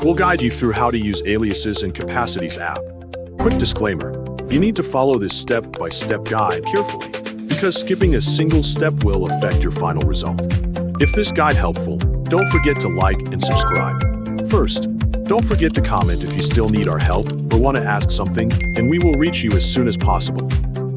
We'll guide you through how to use Aliases and Capacities app. Quick disclaimer, you need to follow this step-by-step guide carefully, because skipping a single step will affect your final result. If this guide helpful, don't forget to like and subscribe. First, don't forget to comment if you still need our help or want to ask something, and we will reach you as soon as possible.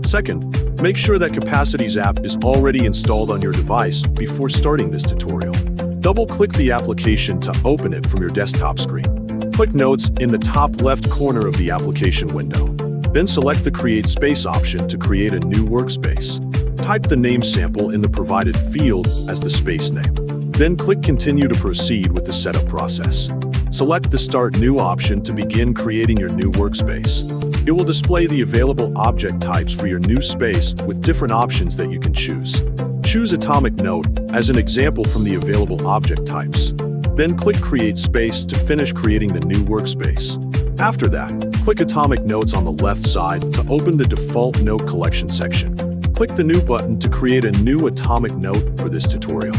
Second, make sure that Capacities app is already installed on your device before starting this tutorial. Double-click the application to open it from your desktop screen. Click Notes in the top left corner of the application window. Then select the Create Space option to create a new workspace. Type the name sample in the provided field as the space name. Then click Continue to proceed with the setup process. Select the Start New option to begin creating your new workspace. It will display the available object types for your new space with different options that you can choose. Choose Atomic Note as an example from the available object types. Then click Create Space to finish creating the new workspace. After that, click Atomic Notes on the left side to open the default note collection section. Click the New button to create a new Atomic Note for this tutorial.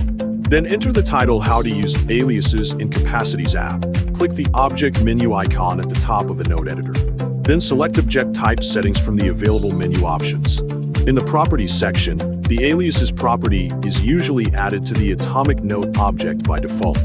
Then enter the title How to Use Aliases in Capacities app. Click the Object menu icon at the top of the Note editor. Then select Object Type Settings from the available menu options. In the Properties section, the Aliases property is usually added to the Atomic Note object by default.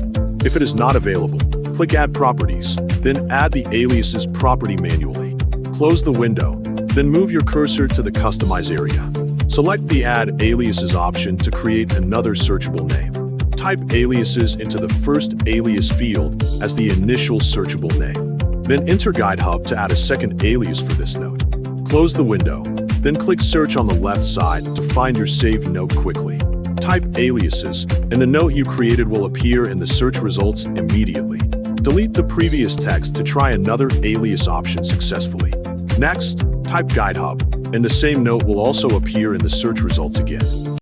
If it is not available, click Add Properties, then add the Aliases property manually. Close the window, then move your cursor to the Customize area. Select the Add Aliases option to create another searchable name. Type Aliases into the first alias field as the initial searchable name. Then enter GuideHub to add a second alias for this note. Close the window, then click Search on the left side to find your saved note quickly. Type Aliases, and the note you created will appear in the search results immediately. Delete the previous text to try another alias option successfully. Next, type GuideHub, and the same note will also appear in the search results again.